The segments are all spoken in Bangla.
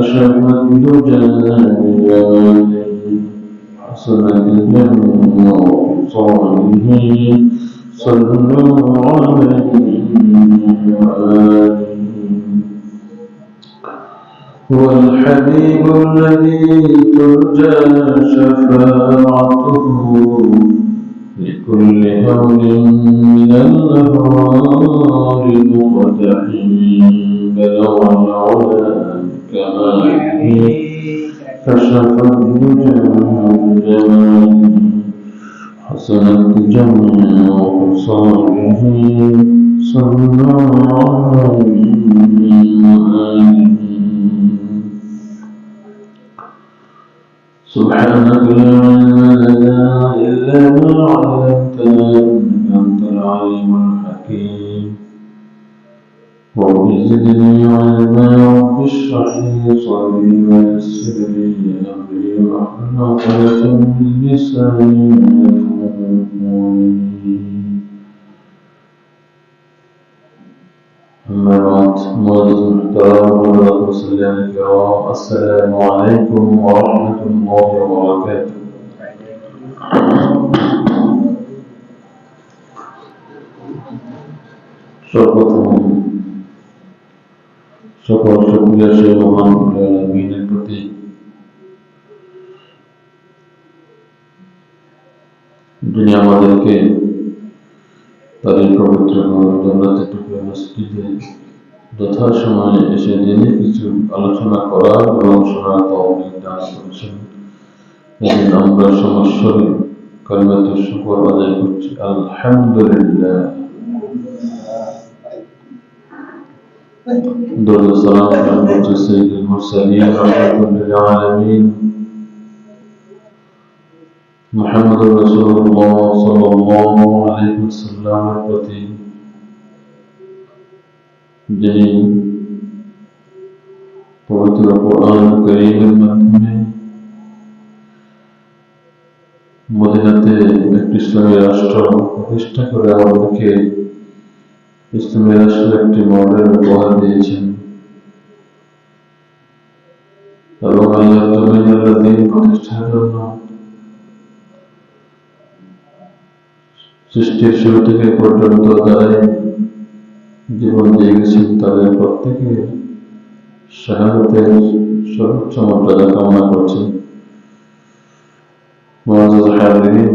فشهد جماله حسنت جمع صالحه صلوا عليه وآله. هو الحبيب الذي ترجى شفاعته لكل هول من الأهوال مقتحم بلغ العلا بكماله كشف جماله حسنت جميع خصاله صلى عليه وآله. سبحانك لا علم لنا إلا ما علمتنا إنك أنت العليم الحكيم. رب زدني علما رب اشرح لي صدري ويسر لي أمري واحلل عقدة من لساني يفقهوا قولي. أما بعد، معزز المحترم وحضرات المسلمين الكرام، السلام عليكم ورحمة الله وبركاته. সকল শুকরিয়া সেই মহান রব্বুল আলামিনের প্রতি। যিনি আমাদেরকে তার এই পবিত্র জান্নাতের টুকরা মসজিদে যথাসময়ে এসে দিনে কিছু আলোচনা করার এবং শোনার তৌফিক দান করেছেন। এদিন আমরা সমস্বরে কালিমাতুশ শুকর আদায় করছি, আলহামদুলিল্লাহ। দরুদ ও সালাম করছি সাইয়্যিদুল মুরসালিন রাহমাতুল লিল আলামিন মুহাম্মদুর রাসূলুল্লাহ সাল্লাল্লাহু আলাইহি ওয়াসাল্লামের প্রতি, যিনি পবিত্র কোরআন কারীমের মাধ্যমে মদিনাতে একটি ইসলামী রাষ্ট্র প্রতিষ্ঠা করে আমাদেরকে ইসলামী রাষ্ট্রের একটি মডেল উপহার দিয়েছেন এবং আল্লাহর জমিনের দ্বীন প্রতিষ্ঠার জন্য সৃষ্টির শুরু থেকে পর্যন্ত যারাই জীবন দিয়ে গেছেন তাদের প্রত্যেকে শাহাদাতের সর্বোচ্চ মর্যাদা কামনা করছেন। মুআজ্জাজ হাজিরিন,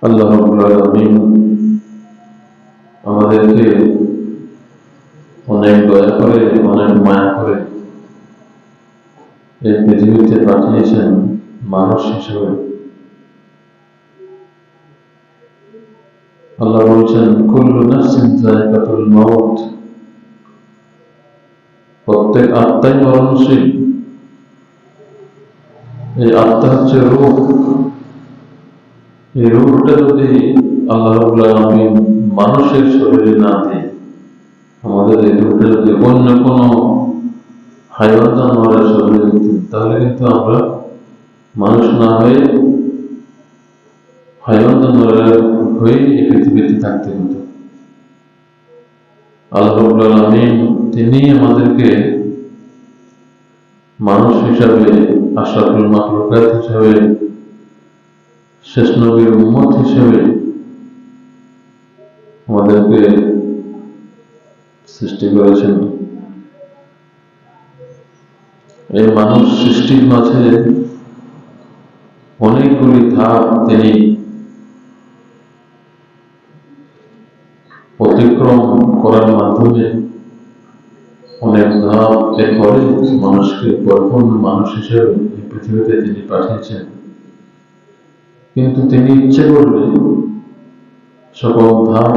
আল্লাহ রাব্বুল আলামিন আমাদেরকে অনেক দয়া করে, অনেক মায়া করে এই পৃথিবীতে পাঠিয়েছেন মানুষ হিসেবে। আল্লাহ বলছেন, কুল্লু নাফসিন যায়কাতুল মাউত, প্রত্যেক আত্মাই মরণশীল। এই আত্মা হচ্ছে রূহ। এই রূহটা যদি আল্লাহ রাব্বুল আলামিন মানুষের শরীরে না দেয়, আমাদের এই রূহটা যদি অন্য কোনো হাইওয়ান জানোয়ারের শরীরে দিতেন, তাহলে কিন্তু আমরা মানুষ না হয়ে হাইওয়ান জানোয়ারের হয়ে এই পৃথিবীতে থাকতে হতো। আল্লাহ রাব্বুল আলামিন তিনি আমাদেরকে মানুষ হিসাবে, আশরাফুল মাখলুকাত হিসাবে, শেষ নবীর উম্মত হিসেবে আমাদেরকে সৃষ্টি করেছেন। এই মানুষ সৃষ্টির মাঝে অনেকগুলি ধাপ তিনি অতিক্রম করার মাধ্যমে অনেক ধাপ এরপরে মানুষকে পরিপূর্ণ মানুষ হিসেবে এই পৃথিবীতে তিনি পাঠিয়েছেন। কিন্তু তিনি ইচ্ছে করলে সকল ধাপ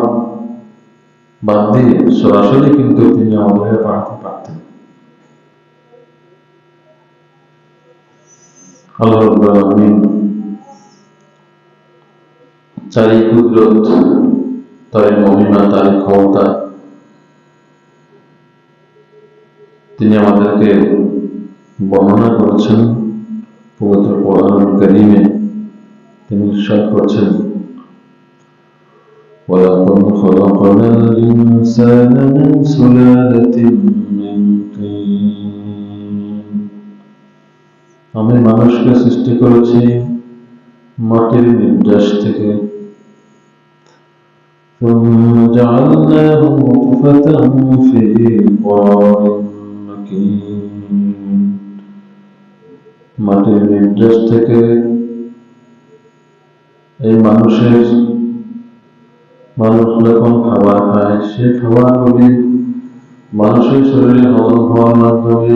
বাদ দিয়ে সরাসরি কিন্তু তিনি আমাদের পাঠাতে পারতেন। আল্লাহ রাব্বুল আলামিন তারই কুদরত, তারই মহিমা, তারই ক্ষমতা, তিনি আমাদেরকে বর্ণনা করেছেন পবিত্র কোরআনুল কারীমে। তিনি ইরশাদ করছেন, ولقد خلقنا الإنسان من سلالة من طين আমি মানুষকে সৃষ্টি করেছি মাটির নির্যাস থেকে ثم جعلناه نطفة في قرار مكين মাটির নির্যাস থেকে এই মানুষ যখন খাবার খায় সে খাবারগুলি মানুষের শরীরে হজম হওয়ার মাধ্যমে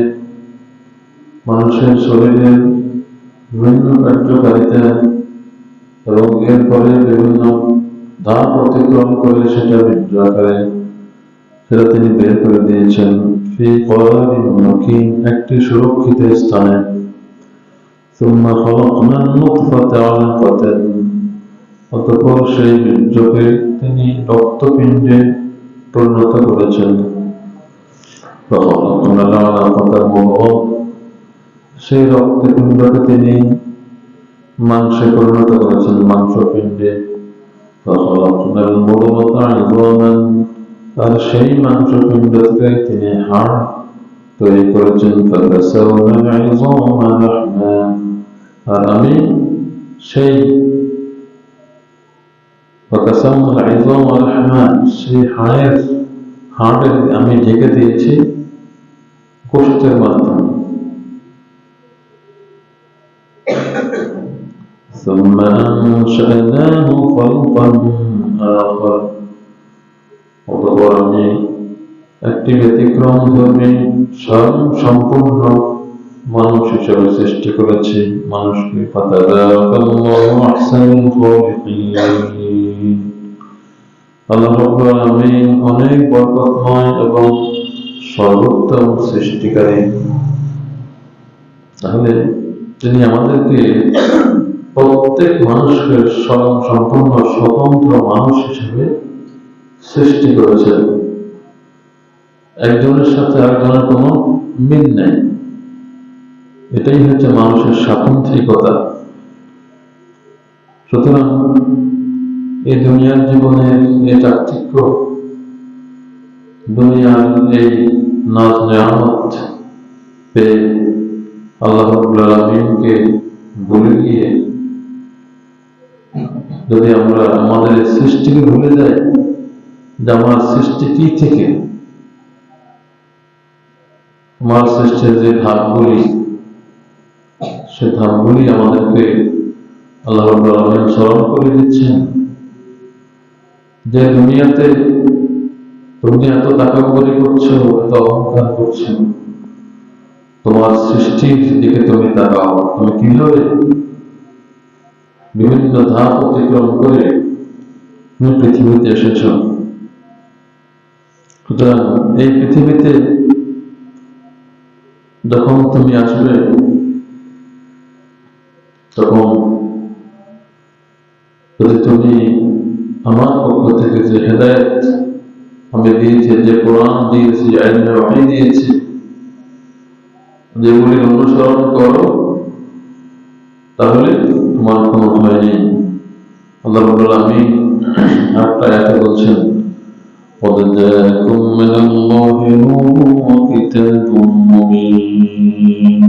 মানুষের শরীরের বিভিন্ন কার্যকারিতা এবং এরপরে বিভিন্ন ধাপ অতিক্রম করে সেটা বীর্য আকারে সেটা তিনি বের করে দিয়েছেন ফি করারিন মাকিন একটি সুরক্ষিত স্থানে ثم خلقنا النطفة علقة অতঃপর সেই বীর্যকে তিনি রক্তপিণ্ডে পরিণত করেছেন فخلقنا العلقة مضغة সেই রক্তপিণ্ডকে তিনি মাংসে পরিণত করেছেন মাংসপিণ্ডে فخلقنا المضغة عظاما আর সেই মাংসপিণ্ড থেকে তিনি হাড় তৈরি করেছেন فكسونا العظام لحما আর আমি সেই فكسونا العظام لحما সেই হাড়ে আমি ঢেকে দিয়েছি গোশতের মাধ্যমে ثم أنشأناه خلقا آخر অতঃপর আমি একটি ব্যতিক্রম ধর্মী সম্পূর্ণ মানুষ হিসেবে সৃষ্টি করেছি মানুষকে ফাতাবারাকাল্লাহু আহসানুল খালিকিন আল্লাহ রাব্বুল আলামিন অনেক বরকতময় এবং সর্বোত্তম সৃষ্টিকারী। তাহলে তিনি আমাদেরকে প্রত্যেক মানুষকে সম্পূর্ণ স্বতন্ত্র মানুষ হিসেবে সৃষ্টি করেছেন, একজনের সাথে আরেকজনের কোনো মিল নেই। এটাই হচ্ছে মানুষের স্বাতন্ত্রিকতা। সুতরাং এই দুনিয়ার জীবনের এই চাকচিক্য, দুনিয়ার এই নাজ নেয়ামত পেয়ে আল্লাহ রাব্বুল আলামিনকে ভুলে গিয়ে যদি আমরা আমাদের সৃষ্টিকে ভুলে যাই যে আমার সৃষ্টি কি থেকে, আমার সৃষ্টির যে ধাপগুলি, সে ধাপগুলি আমাদেরকে আল্লাহ রাব্বুল আলামিন স্মরণ করে দিচ্ছেন যে দুনিয়াতে তুমি এত তাকাব্বুরি করছো, এত অহংকার করছো, তোমার সৃষ্টির দিকে তুমি তাকাও। তুমি কিভাবে বিভিন্ন ধাপ অতিক্রম করে তুমি পৃথিবীতে এসেছ। সুতরাং এই পৃথিবীতে যখন তুমি আসবে তখন যদি তুমি আমার পক্ষ থেকে যে হেদায়েত আমি দিয়েছি, যে কোরআন দিয়েছি, ইলমে ওহী দিয়েছি, যেগুলি অনুসরণ করো, তাহলে তোমার কোনো ভয় নেই। আল্লাহ রাব্বুল আলামিন একটা আয়াতে বলছেন قد جاءكم من الله نور وكتاب مبين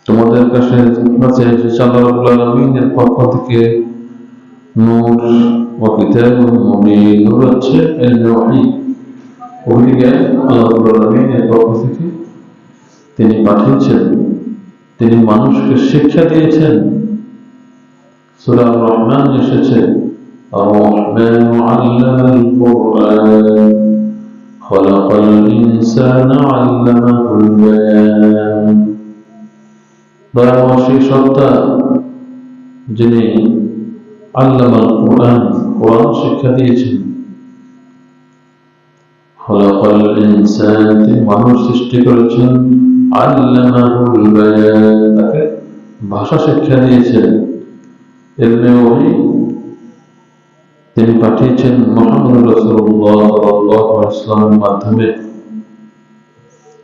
তোমাদের কাছে এসেছে আল্লাহ রাব্বুল আলামিনের পক্ষ থেকে নূর ও কিতাবুম মুবিন। নূর হচ্ছে ইলমে ওহী, ওহীকে আল্লাহ রাব্বুল আলামিনের পক্ষ থেকে তিনি পাঠিয়েছেন, তিনি মানুষকে শিক্ষা দিয়েছেন। সূরা আর-রহমান এসেছে الرحمن علم القرآن خلق الإنسان علمه البيان দয়াময় সত্তা যিনি আল্লামাল কুরআন, কোরআন শিক্ষা দিয়েছেন। খলাকাল ইনসান, তিনি মানুষ সৃষ্টি করেছেন। আল্লামাহুল বায়ান, তাকে ভাষা শিক্ষা দিয়েছেন। ইলমে ওহী তিনি পাঠিয়েছেন মুহাম্মদ রাসূলুল্লাহ সাল্লাল্লাহু আলাইহি ওয়াসাল্লামের মাধ্যমে।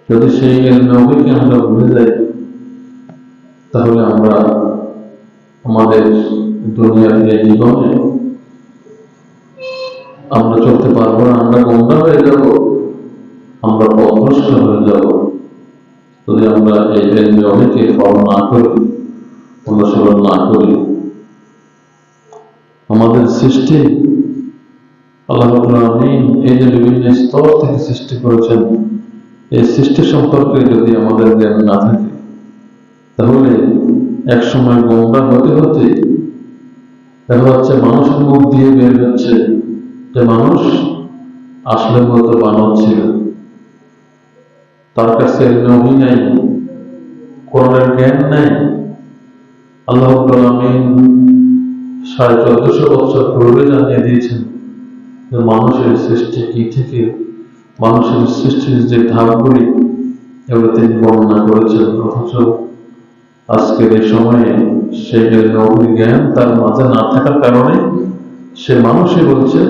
যদি সেই ইলমে ওহীকে আমরা ভুলে যাই তাহলে আমরা আমাদের দুনিয়ার এই জীবনে আমরা চলতে পারবো না, আমরা গোমরা হয়ে যাব, আমরা পথভ্রষ্ট হয়ে যাব যদি আমরা এই অনেকে ফলো না করি, অনুসরণ না করি। আমাদের সৃষ্টি আল্লাহ রাব্বুল আলামিন এই যে বিভিন্ন স্তর থেকে সৃষ্টি করেছেন, এই সৃষ্টি সম্পর্কে যদি আমাদের জ্ঞান না থাকে, তাহলে এক সময় গোমরা হতে হতে দেখা যাচ্ছে মানুষের মুখ দিয়ে বের হচ্ছে যে মানুষ আসলে মতো বানর ছিল, তার কাছে নবী নাই, কোরআনের জ্ঞান নাই। আল্লাহ রাব্বুল আলামিন 1450 বছর পূর্বে জানিয়ে দিয়েছেন যে মানুষের সৃষ্টি কি থেকে, মানুষের সৃষ্টির যে ধাপগুলি এগুলো তিনি বর্ণনা করেছেন। অথচ আজকের এই সময়ে সেই নবীর জ্ঞান তার মাঝে না থাকার কারণে সে মানুষই বলছে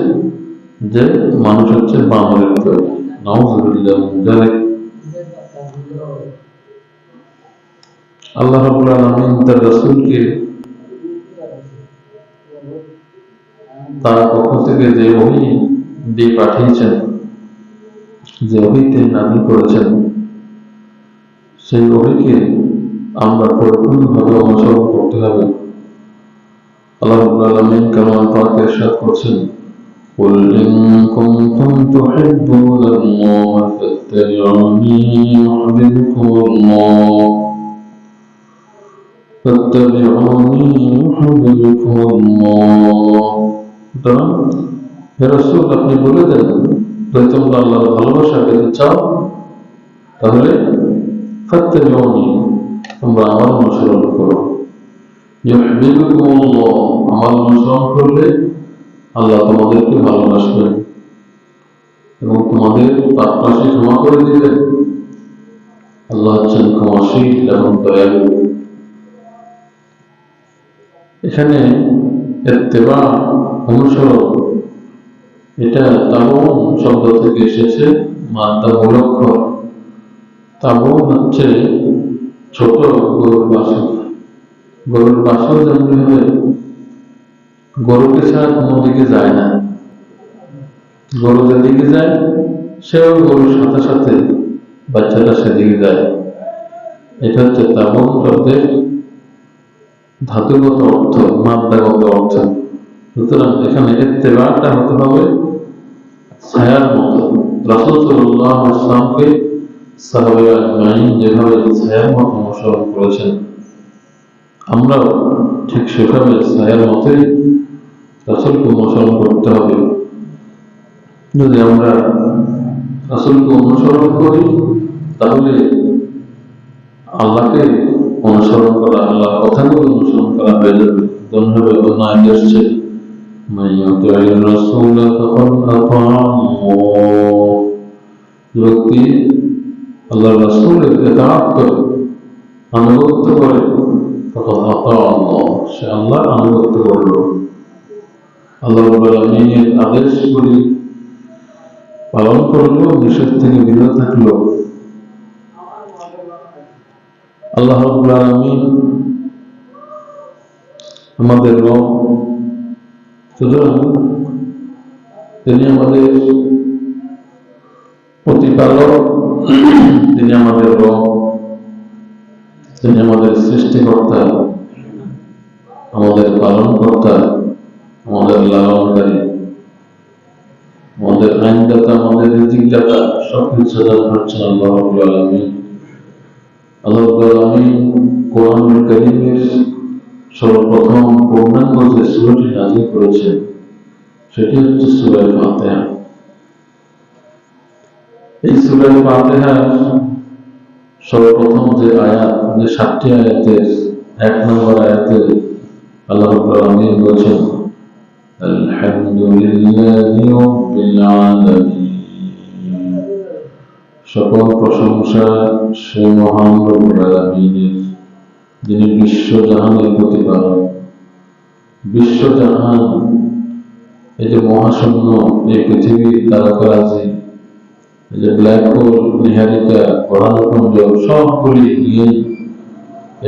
যে মানুষ হচ্ছে বানরের তৈরি। নাউযুবিল্লাহ মিন যালিক। আল্লাহ রাব্বুল আলামিন তার রাসূলকে তার পক্ষ থেকে যে ওহী দিয়ে পাঠিয়েছেন, যে ওহী তিনি নাযিল করেছেন, সেই ওহীকে আমরা পরিপূর্ণভাবে অনুসরণ করতে হবে। আল্লাহ রাব্বুল আলামিন কালাম পাকে ইরশাদ করছেন, قل إن كنتم تحبون الله فاتبعوني يحببكم الله হে রাসূল, আপনি বলে দেন যদি তোমরা আল্লাহর ভালোবাসা পেতে চাও তাহলে ফাত্তাবিউনি, তোমরা আমার অনুসরণ করো। ইউহিব্বুকুমুল্লাহ, আমার অনুসরণ করলে আল্লাহ তোমাদেরকে ভালোবাসবেন এবং তোমাদের পাপরাশি ক্ষমা করে দিবেন। আল্লাহ হচ্ছেন ক্ষমাশীল এবং দয়ালু। এখানে ইত্তেবা, অনুসরণ, এটা তাবুন শব্দ থেকে এসেছে, মাদ্দা মূলক্ষর। তাবুন হচ্ছে ছোট গরুর বাছুর। গরুর বাছুর যেমনি হবে, গরুকে ছাড়া কোনো দিকে যায় না, গরু যেদিকে যায় সেও গরুর সাথে সাথে বাচ্চাটা সেদিকে যায়। এটা হচ্ছে তাবুন শব্দের ধাতুগত অর্থ, মাদ্দাগত অর্থ। সুতরাং এখানে ইত্তেবাটা হতে হবে ছায়ার মতো। রাসূল সাল্লাল্লাহু আলাইহি ওয়াসাল্লামকে সাহাবায়ে আজমাইন যেভাবে ছায়ার মতো অনুসরণ করেছেন, আমরাও ঠিক সেভাবে ছায়ার মতোই রাসূলকে অনুসরণ করতে হবে। যদি আমরা রাসূলকে অনুসরণ করি তাহলে আল্লাহকে অনুসরণ করা, আল্লাহর কথাগুলো অনুসরণ করা হয়ে যাবে। ধন্যবাদ। অন্য আয়াতে আসছে, মাইয়াতির রাসূল ফাকাদ আতাআল্লাহ, ব্যক্তি আল্লাহর রাসূলের ইতাআত করে, আনুগত্য করে, ফাকাদ আতাআল্লাহ, সে আল্লাহর আনুগত্য করলো। আল্লাহ রাব্বুল আলামিনের আদেশগুলি পালন করলো, নিষেধ থেকে বিরত থাকলো। আল্লাহ রাব্বুল আলামিন আমাদের রব, সুতরাং তিনি আমাদের প্রতিপালক, তিনি আমাদের রব, তিনি আমাদের সৃষ্টিকর্তা, আমাদের পালনকর্তা, আমাদের লালনকারী, আমাদের আইনদাতা, আমাদের রিজিকদাতা, সবকিছু হচ্ছেন আল্লাহ রাব্বুল আলামিন। আল্লাহ রাব্বুল আলামিন কোরআনুল কারীমের সর্বপ্রথম পূর্ণাঙ্গ যে সূরাটি নাযিল করেছেন সেটি হচ্ছে সূরা ফাতিহা। এই সূরা ফাতিহার সর্বপ্রথম যে আয়াত, যে 7টি আয়াতের 1 নম্বর আয়াতে আল্লাহ রাব্বুল আলামিন বলেছেন, আলহামদুলিল্লাহি রাব্বিল আলামিন, সকল প্রশংসা সেই মহান রব্বুল আলামিনের, যিনি বিশ্বজাহানের প্রতিপালক। বিশ্বজাহান, এই যে মহাশূন্য, এই পৃথিবী, তারকারাজি, এই যে ব্ল্যাক হোল, নিহারিকা, গ্রহাণুপুঞ্জ, সবগুলি নিয়ে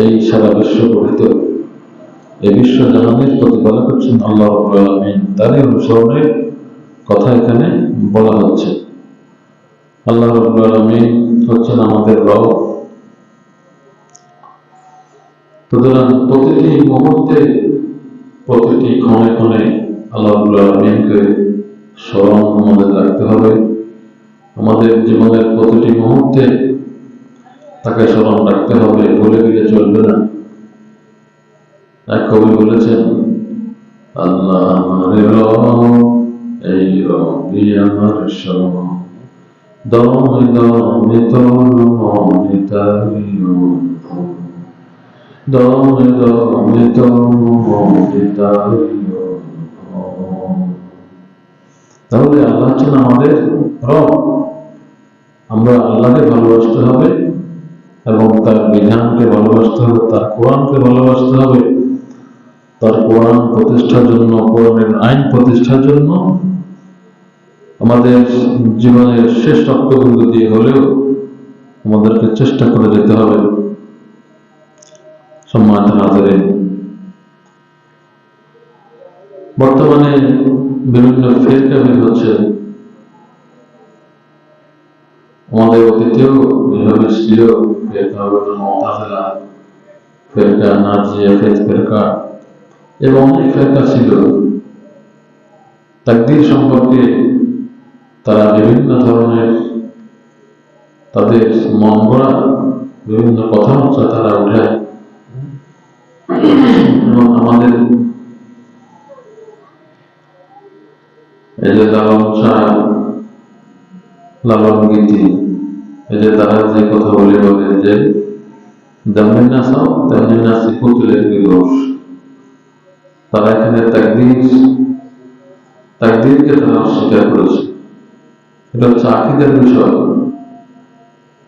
এই সারা বিশ্ব গঠিত। এই বিশ্বজাহানের প্রতিপালক হচ্ছেন আল্লাহ রাব্বুল আলামিন। তারই অনুসরণে কথা এখানে বলা হচ্ছে। আল্লাহ রাব্বুল আলামিন হচ্ছেন আমাদের রব। সুতরাং প্রতিটি মুহূর্তে, প্রতিটি ক্ষণে ক্ষণে আল্লাহ রাব্বুল আলামিনকে স্মরণ আমাদের রাখতে হবে। আমাদের জীবনের প্রতিটি মুহূর্তে তাকে স্মরণ রাখতে হবে, ভুলে গেলে চলবে না। এক কবি বলেছেন, আল্লাহ আমারে রব, এই রবি আমার সব, দমে দমে তোর মনে তারিও, দমে দমে তোর মনে তারিও। তাহলে আল্লাহ হচ্ছেন আমাদের রব। আমরা আল্লাহকে ভালোবাসতে হবে এবং তার বিধানকে ভালোবাসতে হবে, তার কোরআনকে ভালোবাসতে হবে। তার কোরআন প্রতিষ্ঠার জন্য, কোরআনের আইন প্রতিষ্ঠার জন্য আমাদের জীবনের শেষ রক্তবিন্দু দিয়ে হলেও আমাদেরকে চেষ্টা করে যেতে হবে। সম্মানিত হাজিরিন, বর্তমানে বিভিন্ন ফিরকা বের হচ্ছে। আমাদের অতীতেও এভাবে ছিল ফিরকা, মুতাজিলা ফিরকা, নাজিয়া ফিরকা এবং অনেক ফিরকা ছিল। তাকদীর সম্পর্কে তারা বিভিন্ন ধরনের তাদের মন গড়া বিভিন্ন কথাবার্তা তারা উঠায় এবং আমাদের এই যে লালন শাহ, লালন গীতি, এই যে তারা যে কথা বলে যে যেমনি নাচাও তেমনি নাচি পুতুলের বিরোষ। তারা এখানে তাকদীরকে তারা অস্বীকার করেছে। এটা হচ্ছে আকীদার বিষয়।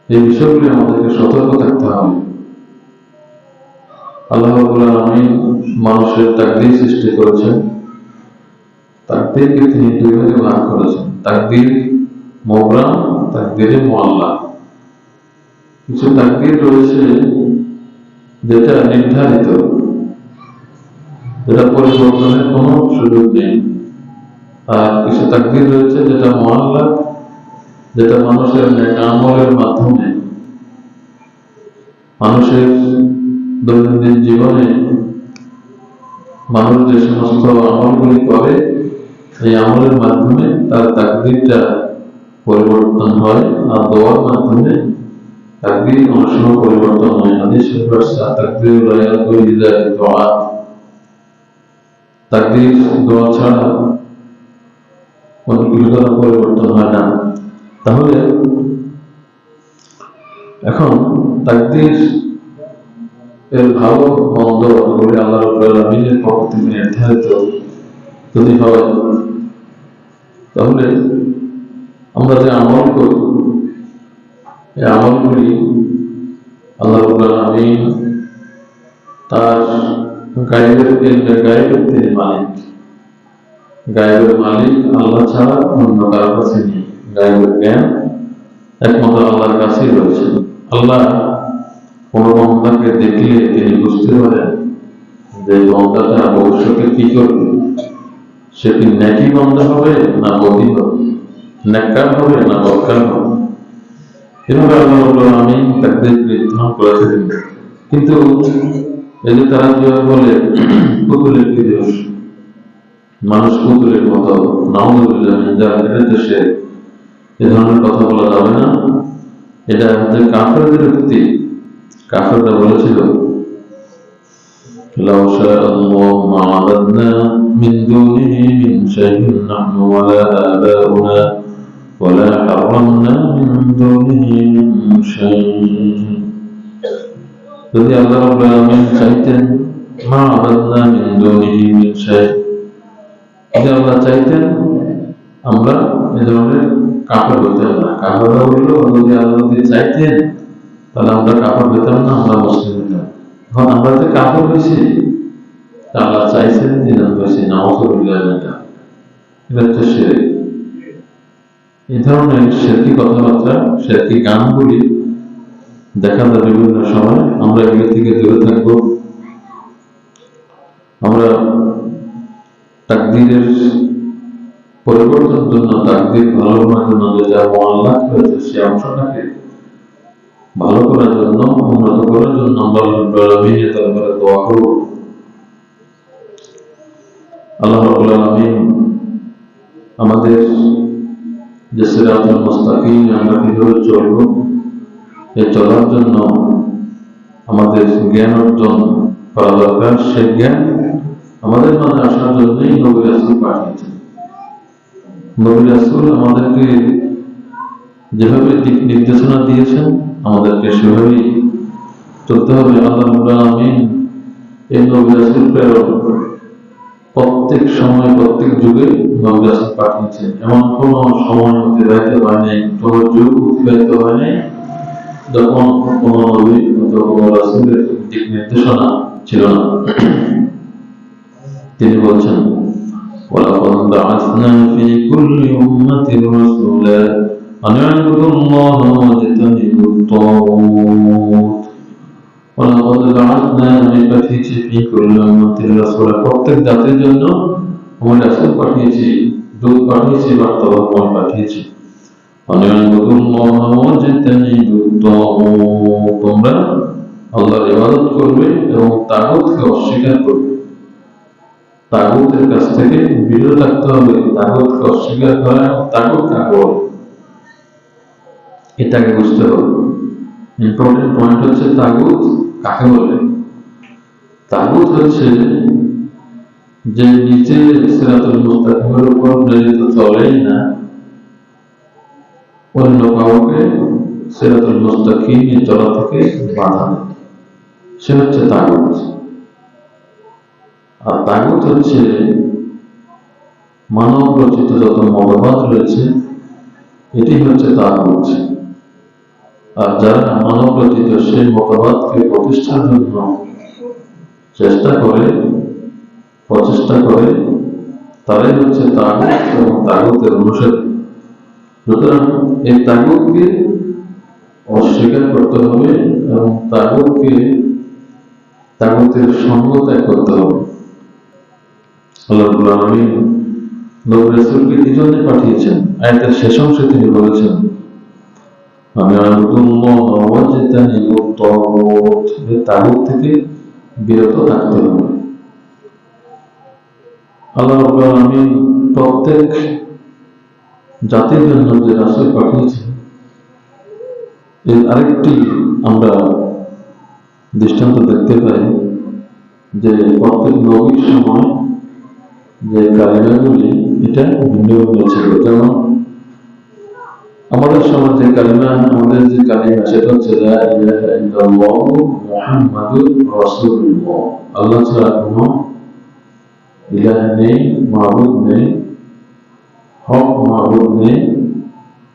এই বিষয়গুলি আমাদেরকে সতর্ক থাকতে হবে। আল্লাহ রাব্বুল আলামিন মানুষের তাকদীর সৃষ্টি করেছেন। তাকদীরকে তিনি দুই ভাগে ভাগ করেছেন, তাকদীর মুবরাম, তাকদীরে মুআল্লাক। কিছু তাকদীর রয়েছে যেটা নির্ধারিত, যেটা পরিবর্তনের কোনো সুযোগ নেই। আর কিছু তাকদীর রয়েছে যেটা মুআল্লাক, যেটা মানুষের নেক আমলের মাধ্যমে, মানুষের দৈনন্দিন জীবনে মানুষ যে সমস্ত আমলগুলি করে, এই আমলের মাধ্যমে তার তাকদীরটা পরিবর্তন হয়। আর দোয়ার মাধ্যমে তাকদীর অনেক সময় পরিবর্তন হয়। হাদিস শরীফে আসছে, তাকদীর লা ইয়াকুনু ইল্লা বিদুআ। তাকদীর দোয়া ছাড়া কোনো কিছু দ্বারা পরিবর্তন হয় না। তাহলে এখন তাকদীর এর ভালো মন্দ এগুলি আল্লাহ রাব্বুল আলামিনের পক্ষ থেকে নির্ধারিত যদি হয়, তাহলে আমরা যে আমল করি, এই আমলগুলি আল্লাহ রাব্বুল আলামিন তার গায়েবের তিনি মালিক। গায়েবের মালিক আল্লাহ ছাড়া অন্য কারো কাছে নেই। গায়েবের জ্ঞান একমাত্র আল্লাহর কাছেই রয়েছে। আল্লাহ কোনো বান্দাকে দেখলে তিনি বুঝতে পারেন যে বান্দাটা ভবিষ্যতে কি করবে। সে কি নেকি বান্দা হবে না বদী হবে, নেককার হবে না বদকার হবে। এভাবে আল্লাহ রাব্বুল আলামিন তাকদীর নির্ধারণ করেছেন। কিন্তু এই যে তারা যেভাবে বলে পুতুলের কি দোষ, মানুষ পুতুলের মতো, নাউযুবিল্লাহ মিন যালিক, এটা তো শিরক। এ ধরনের কথা বলা যাবে না। এটা হচ্ছে কাফেরদের উক্তি। কাফেররা বলেছিল, লাউ শাআল্লাহু মা আবাদনা মিন দুনিহি মিন শাইইন নাহনু ওয়ালা আবাউনা ওয়ালা হারামনা মিন দুনিহি মিন শাইইন। যদি আল্লাহ রাব্বুল আলামিন চাইতেন, মা আবাদনা মিন দুনিহি মিন শাইইন, যদি আল্লাহ চাইতেন আমরা এ ধরনের কাফের হইতাম না। কাফেররা বলল, যদি আল্লাহ চাইতেন তাহলে আমরা কাফের হইতাম না, আমরা মুসলিম হইতাম। এখন আমরা যে কাফের হয়েছি, আল্লাহ চাইছেন নিজাম হয়েছি, নাউযুবিল্লাহ মিন যালিক। এটা হচ্ছে শিরক। এই ধরনের শিরকি কথাবার্তা, শিরকি গানগুলি দেখা যায় বিভিন্ন সময়। আমরা এগুলি থেকে দূরে থাকবো। আমরা তাকদীরের পরিবর্তনের জন্য, তাকদীর ভালো করার জন্য যে যা মুআল্লাক হয়েছে সেই অংশটাকে ভালো করার জন্য, উন্নত করার জন্য আল্লাহ রাব্বুল আলামিনের দরবারে দোয়া করব। আল্লাহ রাব্বুল আলামিন আমাদের যে সিরাতুল মুস্তাকিম আমরা কিভাবে চলব, এই চলার জন্য আমাদের জ্ঞান অর্জন করা দরকার। সেই জ্ঞান আমাদের মাঝে আসার জন্যই নবী রাসূল পাঠিয়েছেন। নবী রাসূল আমাদেরকে যেভাবে দিক নির্দেশনা দিয়েছেন আমাদেরকে সেভাবেই চলতে হবে। আল্লাহ রাব্বুল আলামিন এই নবী রাসূল প্রেরণ প্রত্যেক সময় প্রত্যেক যুগে নবী রাসূল পাঠিয়েছেন। এমন কোন সময় অতিবাহিত হয় নাই, কোন যুগ অতিবাহিত হয় নাই যখন কোন নবী অথবা কোন রাসূলের দিক নির্দেশনা ছিল না। তিনি বলছেন, ওয়ালাকাদ বা'আসনা ফি কুল্লি উম্মাতিন রাসূলা আন ই'বুদুল্লাহা ওয়াজতানিবুত তাগুত। ওয়ালাকাদ বা'আসনা, আমি পাঠিয়েছি ফি কুল্লি উম্মাতিন রাসূলা, প্রত্যেক জাতির জন্য আমি রাসূল পাঠিয়েছি, দূত পাঠিয়েছি, বার্তাবাহক পাঠিয়েছি। আন ই'বুদুল্লাহা ওয়াজতানিবুত তাগুত, তোমরা আল্লাহর ইবাদত করবে এবং তাগুতকে অস্বীকার করবে। তাগুতের কাছ থেকে বিরত থাকতে হবে। তাগুতকে অস্বীকার করা, তাগুত কাকে বলে এটাকে বুঝতে হবে। ইম্পর্টেন্ট পয়েন্ট হচ্ছে তাগুত কাকে বলে। তাগুত হচ্ছে যে নিজে সিরাতুল মুস্তাকিমের উপর প্রেরিত চলেই না, অন্য কাউকে সিরাতুল মুস্তাকিমে চলা থেকে বাধা দেয়, সে হচ্ছে তাগুত। আর তাগুত হচ্ছে মানব রচিত যত মতবাদ রয়েছে, এটি হচ্ছে তাগুত। আর যারা মানব রচিত সেই মতবাদকে প্রতিষ্ঠার জন্য প্রচেষ্টা করে তারাই হচ্ছে তাগুত এবং তাগুতের অনুসারী। সুতরাং এই তাগুতকে অস্বীকার করতে হবে এবং তাগুতের সঙ্গ ত্যাগ করতে হবে। আল্লাহ রাব্বুল আলামিন নবী রাসূলকে এই জন্য পাঠিয়েছেন। আয়াতের শেষ অংশে তিনি বলেছেন, আমি আ'বুদুল্লাহা ওয়াজতানিবুত তাগুত, এই তাগুত থেকে বিরত থাকতে হবে। আল্লাহ রাব্বুল আলামিন প্রত্যেক জাতির জন্য যে রাসূল পাঠিয়েছেন, এর আরেকটি আমরা দৃষ্টান্ত দেখতে পাই যে প্রত্যেক নবীর সময় যে কালিমাগুলি এটা ভিন্ন ভিন্ন ছিল। যেমন আমাদের সময় যে কালিমা, সেটা হচ্ছে লা ইলাহা ইল্লাল্লাহু মুহাম্মাদুর রাসূলুল্লাহ। আল্লাহ ছাড়া কোনো ইলাহ নেই, মাবুদ নেই, হক মাবুদ নেই,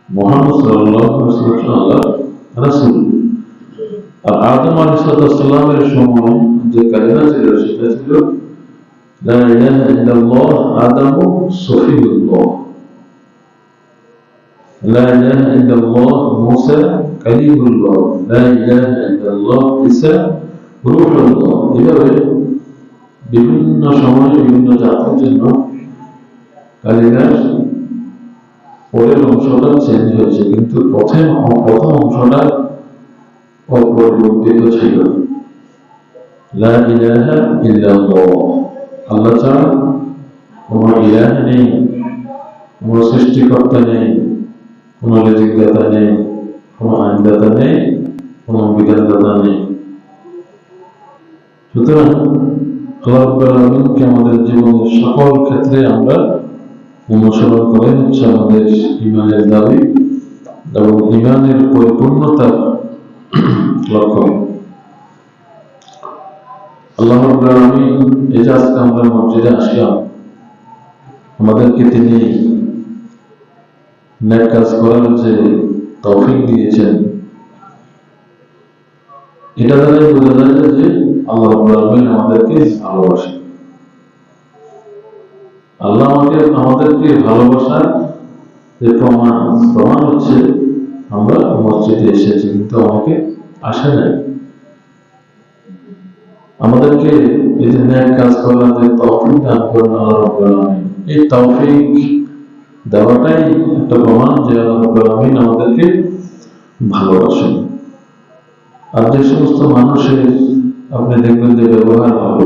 মুহাম্মদ সাল্লাল্লাহু আলাইহি ওয়াসাল্লাম আল্লাহর রাসূল। আর আদম আলাইহিস সালামের সময় যে কালিমা ছিল সেটা ছিল লা ইলাহা ইল্লাল্লাহ আদামু সফিউল্লাহ, লা ইলাহা ইল্লাল্লাহ মুসা কালিমুল্লাহ, লা ইলাহা ইল্লাল্লাহ ঈসা রূহুল্লাহ। এভাবে বিভিন্ন সময়ে বিভিন্ন জাতির জন্য কালিমার পরের অংশটা চেঞ্জ হয়েছে, কিন্তু প্রথম অংশটা অপরিবর্তিত ছিল। লা ইলাহা ইল্লাল্লাহ, আল্লাহ ছাড়া কোনো ইলাহ নেই, কোনো সৃষ্টিকর্তা নেই, কোনো রিজিকদাতা নেই, কোনো আইনদাতা নেই, কোনো বিধানদাতা নেই। সুতরাং আল্লাহ রাব্বুল আলামিনকে আমাদের জীবনের সকল ক্ষেত্রে আমরা অনুসরণ করে হচ্ছে আমাদের ঈমানের দাবি এবং ঈমানের পরিপূর্ণতার লক্ষ্য। আল্লাহ রাব্বুল আলামিন এই যে আজকে আমরা মসজিদে আসলাম, আমাদেরকে তিনি নেক কাজ করার যে তৌফিক দিয়েছেন, এটা দ্বারাই বোঝা যায় যে আল্লাহ রাব্বুল আলামিন আমাদেরকে ভালোবাসেন। আল্লাহ আমাদেরকে ভালোবাসার যে প্রমাণ হচ্ছে আমরা মসজিদে এসেছি, কিন্তু অনেকে আসে নাই। আমাদেরকে এই যে নেক কাজ করার যে তৌফিক দান করেন আল্লাহ রাব্বুল আলামিন, এই তৌফিক দেওয়াটাই একটা প্রমাণ যে আল্লাহ রাব্বুল আলামিন আমাদেরকে ভালোবাসেন। আর যে সমস্ত মানুষের আপনি দেখবেন যে ব্যবহার ভালো,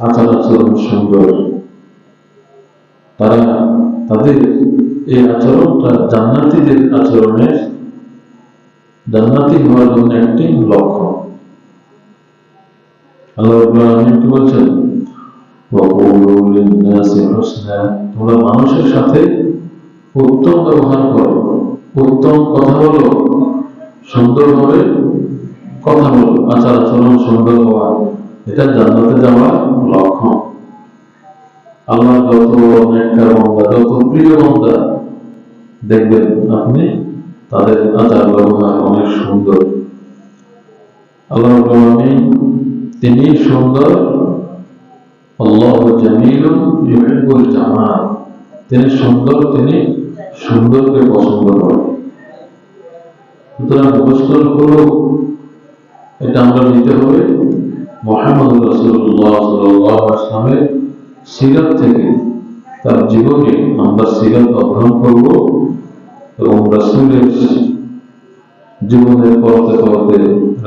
আচার আচরণ সুন্দর, তারা তাদের এই আচরণটা জান্নাতীদের আচরণের জান্নাতি হওয়ার জন্য একটি লক্ষ্য। আল্লাহ রাব্বুল আলামিন কি বলছেন, ওয়াকুলু লিন-নাসি হুসনা, তোমরা মানুষের সাথে উত্তম ব্যবহার করো, উত্তম কথা বলো, সুন্দরভাবে কথা বলো, আচার আচরণ সুন্দর হওয়া, এটা জান্নাতে যাওয়ার লক্ষ্য। আল্লাহ যত নেককার বান্দা, যত প্রিয় বান্দা দেখবেন আপনি তাদের আচার ব্যবহার অনেক সুন্দর। আল্লাহ রাব্বুল আলামিন তিনি সুন্দর, আল্লাহু জামিলুন ইউহিব্বুল জামাল, তিনি সুন্দর, তিনি সুন্দরকে পছন্দ করেন। সুতরাং গোসলগুলো এটা আমরা নিতে হবে মুহাম্মদ রাসূলুল্লাহ সাল্লাল্লাহু আলাইহি ওয়াসাল্লামের সিরাত থেকে, তার জীবনে আমরা সিরাত অধ্যয়ন করব এবং রাসূলের জীবনের পরতে পরতে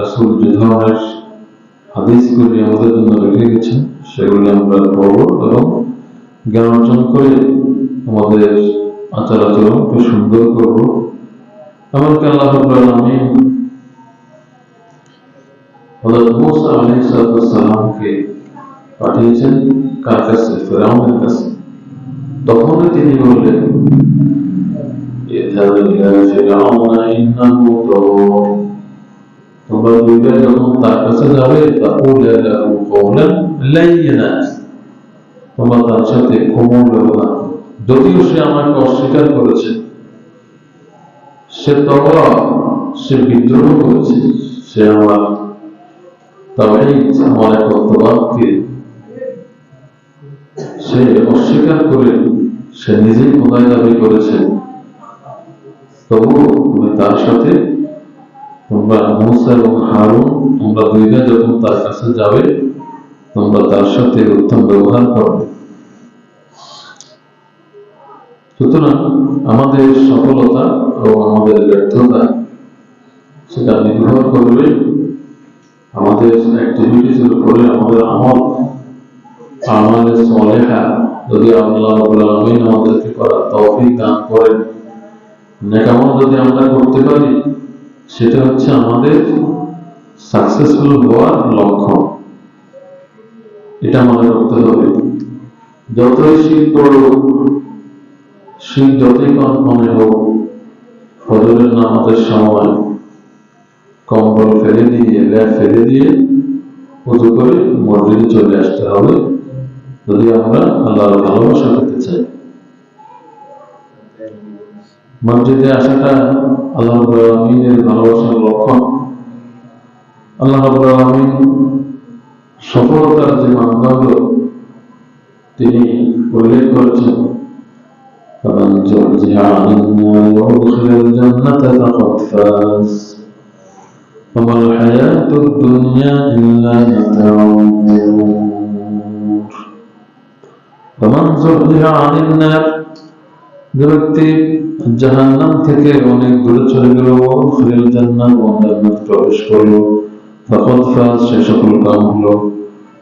রাসূল যে ধরনের হাদিসগুলি আমাদের জন্য রেখে গেছেন সেগুলি আমরা পড়ব এবং জ্ঞান অর্জন করে আমাদের আচার আচরণকে সুন্দর করব। এমনকি আল্লাহ রাব্বুল আলামিন হযরত মূসা আলাইহিস সালামকে পাঠিয়েছেন কার কাছে? ফিরআউনের কাছে। তখনই তিনি বললেন, ইযহাব ইলা ফিরআউনা ইন্নাহু তাগা, তোমরা দুইবার যখন তার কাছে যাবে, তাকুলা লাহু কওলান লাইয়িনা, তোমরা তার সাথে কোমল ব্যবহার করো। যদিও সে আমাকে অস্বীকার করেছে, সে তওবা, সে বিদ্রোহ করেছে, সে আমার তাওহীদ, আমার একত্ববাদকে সে অস্বীকার করে সে নিজেই খোদাই দাবি করেছে, তবু তুমি তার সাথে, তোমরা মূসা এবং হারুন, তোমরা দুইজন যখন তার কাছে যাবে, তোমরা তার সাথে উত্তম ব্যবহার করবে। সুতরাং আমাদের সফলতা এবং আমাদের ব্যর্থতা সেটা নির্ভর করবে আমাদের অ্যাক্টিভিটিসের উপরে, আমাদের আমাদের সলেহা যদি আল্লাহ রাব্বুল আলামিন আমাদেরকে করার তৌফিক দান করেন, নেক আমল যদি আমরা করতে পারি, সেটা হচ্ছে আমাদের সাকসেসফুল হওয়ার লক্ষ্য। এটা মনে রাখতে হবে। যতই শীত পড়ুক, শীত যতই কনকনে হোক, ফজরের নামাজের সময় কম্বল ফেলে দিয়ে, ল্যাপ ফেলে দিয়ে ওযু করে মসজিদে চলে আসতে হবে, যদি আমরা আল্লাহর ভালোবাসা পেতে চাই। মসজিদে আসাটা আল্লাহ রাব্বুল আলামিনের ভালোবাসার লক্ষণ। আল্লাহ রাব্বুল আলামিন সফলতার যে মানদণ্ড তিনি উল্লেখ করেছেন, فمن زحزح عن النار وأدخل الجنة فقد فاز وما الحياة الدنيا إلا متاع الغرور। فمن زحزح عن النار, যে ব্যক্তি জাহান্নাম থেকে অনেক দূরে চলে গেল, ওয়াদখিলাল জান্নাহ, জান্নাতে প্রবেশ করলো, ফাকাদ ফাজ, সে সফল কাম হলো।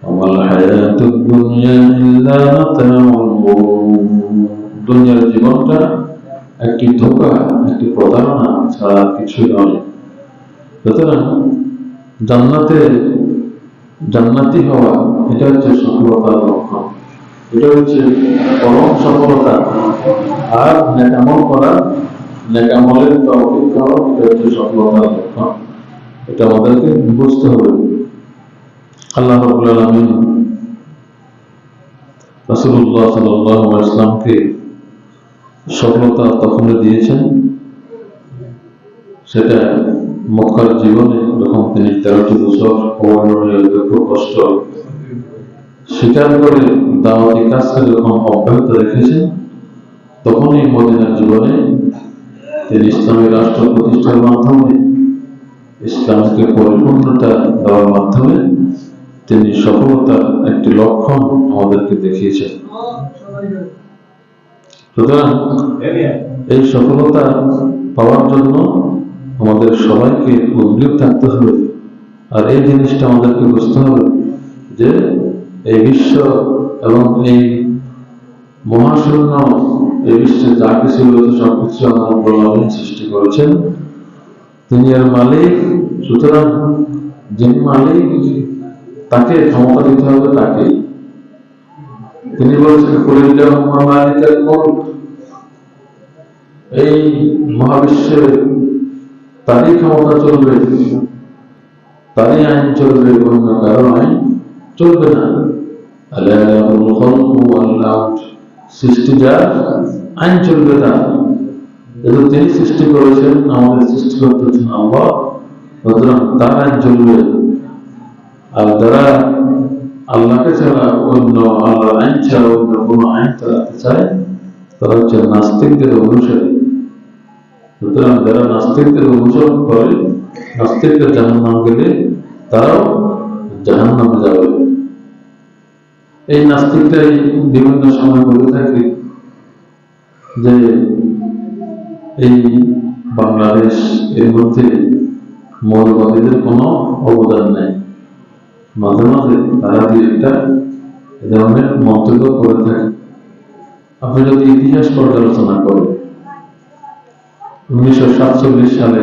ওয়ামাল হায়াতুদ দুনিয়া ইল্লা মাতাউল গুরুর, দুনিয়ার জীবনটা একটি ধোঁকা, একটি প্রতারণা ছাড়া কিছুই নয়। সুতরাং জান্নাতি হওয়া এটা হচ্ছে সফলতার লক্ষণ, এটা হচ্ছে পরম সফলতা। আর নেক আমল করা, নেক আমলের তৌফিক পাওয়া, এটা হচ্ছে সফলতার লক্ষণ। এটা আমাদেরকে বুঝতে হবে। আল্লাহ রাব্বুল আলামিন রাসূলুল্লাহ সাল্লাল্লাহু আলাইহি ওয়াসাল্লামকে সফলতা তখনই দিয়েছেন, সেটা মক্কার জীবনে যখন তিনি 13টি বছর দুঃখ কষ্ট স্বীকার করে দাওয়াতি কাজকে যখন অব্যাহত রেখেছেন, তখনই মদিনার জীবনে তিনি ইসলামী রাষ্ট্র প্রতিষ্ঠার মাধ্যমে, ইসলামকে পরিপূর্ণতা দেওয়ার মাধ্যমে তিনি সফলতার একটি লক্ষণ আমাদেরকে দেখিয়েছেন। সুতরাং এই সফলতা পাওয়ার জন্য আমাদের সবাইকে উদ্গ্রীব থাকতে হবে। আর এই জিনিসটা আমাদেরকে বুঝতে হবে যে এই বিশ্ব এবং এই মহাশূন্য, এই বিশ্বে যা কিছু রয়েছে সবকিছু আমার রব্বুল আলামিন সৃষ্টি করেছেন, তিনি এর মালিক। সুতরাং যিনি মালিক তাকে ক্ষমতা দিতে হবে, তাকে। তিনি বলেছেন কুলিল্লাহুম্মা মালিকাল মুলক, এই মহাবিশ্বের তারই ক্ষমতা চলবে, তারই আইন চলবে, অন্য কারো আইন চলবে না। আলা লাহুল খালকু ওয়াল আমর, সৃষ্টি যার, আইন চলবে তার। যেহেতু তিনি সৃষ্টি করেছেন, আমাদের সৃষ্টি করতেছেন আল্লাহ, সুতরাং তার আইন চলবে। আর যারা আল্লাহকে ছাড়া অন্য, আল্লাহর আইন ছাড়া অন্য কোনো আইন চালাতে চায়, তারা হচ্ছে নাস্তিকদের অনুসারী। সুতরাং যারা নাস্তিকদের অনুসরণ করে, নাস্তিকদের জাহান্নাম গেলে তারাও জাহান্নামে যাবে। এই নাস্তিকরাই বিভিন্ন সময় বলে থাকে যে এই বাংলাদেশ, এর মধ্যে মৌলবাদীদের কোনো অবদান নেই। মাঝে মাঝে তারা দিয়ে একটা এ ধরনের মন্তব্য করে থাকে। আপনি যদি ইতিহাস পর্যালোচনা করেন, 1947 সালে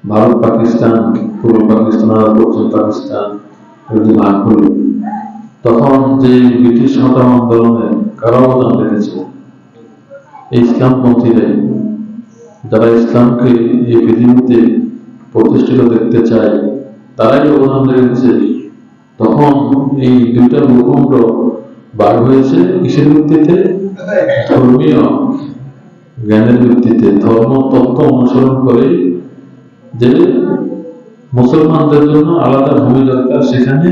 ভারত পাকিস্তান, পূর্ব পাকিস্তান আর পশ্চিম পাকিস্তান যদি ভাগ হল, তখন যে ব্রিটিশ হটাও আন্দোলনে কারা অবদান রেখেছে? এই ইসলামপন্থীরাই, যারা ইসলামকে এই পৃথিবীতে প্রতিষ্ঠিত দেখতে চায়, তারাই অবদান রেখেছে। তখন এই দুইটা ভূখণ্ড ভাগ হয়েছে কিসের ভিত্তিতে? ধর্মীয় জ্ঞানের ভিত্তিতে, ধর্ম তত্ত্ব অনুসরণ করে যে মুসলমানদের জন্য আলাদা ভূমি দরকার, সেখানে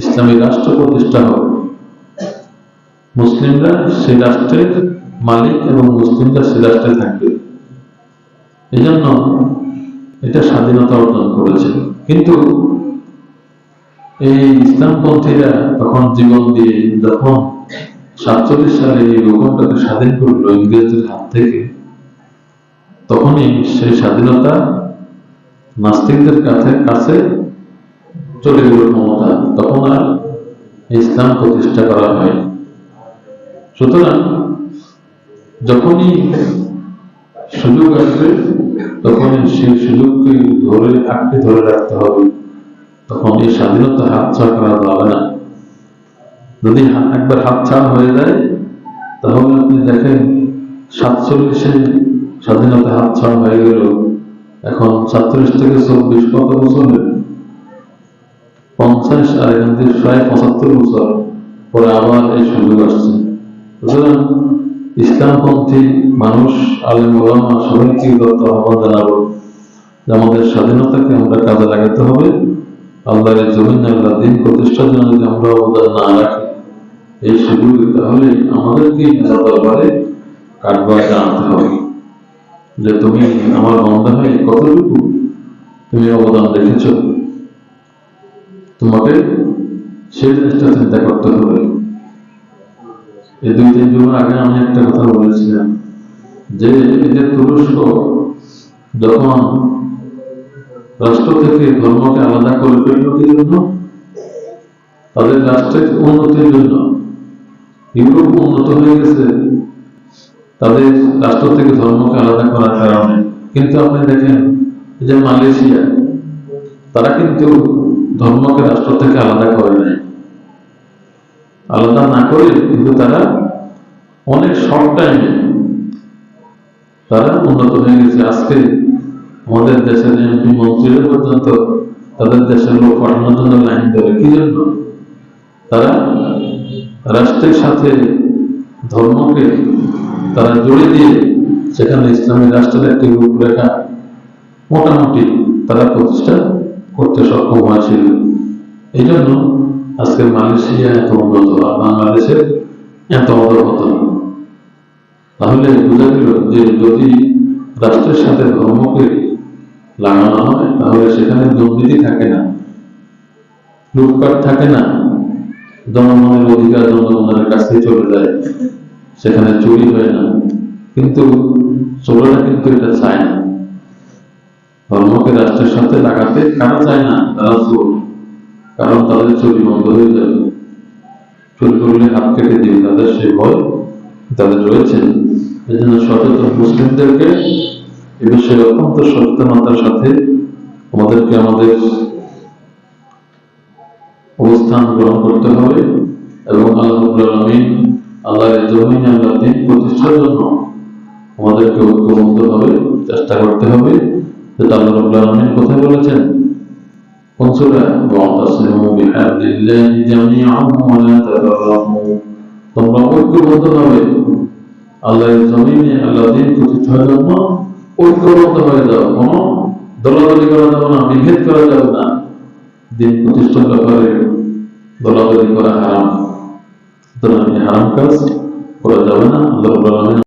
ইসলামী রাষ্ট্র প্রতিষ্ঠা হবে। মুসলিমরা সেই রাষ্ট্রের মালিক এবং মুসলিমরা সেই রাষ্ট্রে থাকবে। এই জন্য এটা স্বাধীনতা অর্জন করেছে। কিন্তু এই ইসলামপন্থীরা তখন জীবন দিয়ে যখন 47 সালে এই ভূখণ্ডকে স্বাধীন করলো ইংরেজদের হাত থেকে, তখনই সেই স্বাধীনতা নাস্তিকদের কাছে চলে গেল ক্ষমতা। তখন আর ইসলাম প্রতিষ্ঠা করা হয়। সুতরাং যখনই সুযোগ আসবে, তখনই সেই সুযোগকে আঁকড়ে ধরে রাখতে হবে। তখন এই স্বাধীনতা হাতছাড়া করা যাবে না। যদি একবার হাতছাড়া হয়ে যায়, তাহলে আপনি দেখেন 47-এ স্বাধীনতা হাতছাড়া হয়ে গেল, এখন 37 থেকে 24 কত বছর? 50, আর এখান থেকে প্রায় 75 বছর পরে আবার এই সুযোগ আসছে। সুতরাং ইসলামপন্থী মানুষ, আলেম ওলামা সবাইকে আহ্বান জানাবো যে আমাদের স্বাধীনতাকে আমরা কাজে লাগাতে হবে। আল্লাহর জমিন, আল্লাহর দ্বীন প্রতিষ্ঠার জন্য যদি আমরা অবদান না রাখি এই সুযোগে, তাহলে আমাদেরকে দরবারে কাঠগড়ায় জানাতে হবে যে তুমি আমার বান্দা হয়ে কতটুকু তুমি অবদান রেখেছ, তোমাকে সেই জিনিসটা চিন্তা করতে হবে। এই 2-3 দিন আগে আমি একটা কথা বলেছিলাম যে তুরস্ক যখন রাষ্ট্র থেকে ধর্মকে আলাদা করে ফেলল, কি জন্য? তাদের রাষ্ট্রের উন্নতির জন্য। ইউরোপ উন্নত হয়ে গেছে তাদের রাষ্ট্র থেকে ধর্মকে আলাদা করার কারণে। কিন্তু আপনি দেখেন যে মালয়েশিয়া, তারা কিন্তু ধর্মকে রাষ্ট্র থেকে আলাদা করে নাই। আলাদা না করে কিন্তু তারা অনেক শর্ট টাইমে তারা উন্নত হয়ে গেছে। আজকে আমাদের দেশের এমপি মন্ত্রীরা পর্যন্ত তাদের দেশের লোক পাঠানোর জন্য লাইন ধরে। কি জন্য? তারা রাষ্ট্রের সাথে ধর্মকে তারা জুড়ে দিয়ে সেখানে ইসলামী রাষ্ট্রের একটি রূপরেখা মোটামুটি তারা প্রতিষ্ঠা করতে সক্ষম হয়েছিল। এই জন্য আজকে মালয়েশিয়া এত উন্নত আর বাংলাদেশের এত অধঃপতন। তাহলে বোঝা গেল যে যদি রাষ্ট্রের সাথে ধর্মকে লাগানো হয়, তাহলে সেখানে দুর্নীতি থাকে না, লুটপাট থাকে না, জনগণের অধিকার জনগণের কাছে চলে যায়, সেখানে চুরি হয় না। কিন্তু চোরেরা কিন্তু এটা চায় না। ধর্মকে রাষ্ট্রের সাথে লাগাতে কারা চায় না? তারা চোর। কারণ তাদের চুরি বন্ধ হয়ে যাবে, চুরি করলে হাত কেটে দিবে, তাদের সে ভয় তাদের রয়েছে। এই জন্য সচেতন মুসলিমদেরকে এ বিষয়ে অত্যন্ত সচেতনতার সাথে আমাদেরকে আমাদের অবস্থান গ্রহণ করতে হবে এবং আল্লাহ রাব্বুল আলামিন, আল্লাহর জমিনে আল্লাহর দ্বীন প্রতিষ্ঠার জন্য আমাদেরকে ঐক্যবদ্ধ হবে, চেষ্টা করতে হবে। যেটা আল্লাহ রাব্বুল আলামিন কোথায় বলেছেন? কোন সূরা? ওয়াতাসিমু বিহাবলিল্লাহি জামিআন ওয়া লা তাফাররাকু। তোমরা ঐক্যবদ্ধ হবে আল্লাহর জমিনে আল্লাহর দ্বীন প্রতিষ্ঠার জন্য, ঐক্যবদ্ধ হয়ে যাও। কোনো দলাদলি করা যাবে না, বিভেদ করা যাবে না। দিন প্রতিষ্ঠার ব্যাপারে দলাদলি করা হারাম, সুতরাং এই হারাম কাজ করা যাবে না। আল্লাহ রাব্বুল আলামিন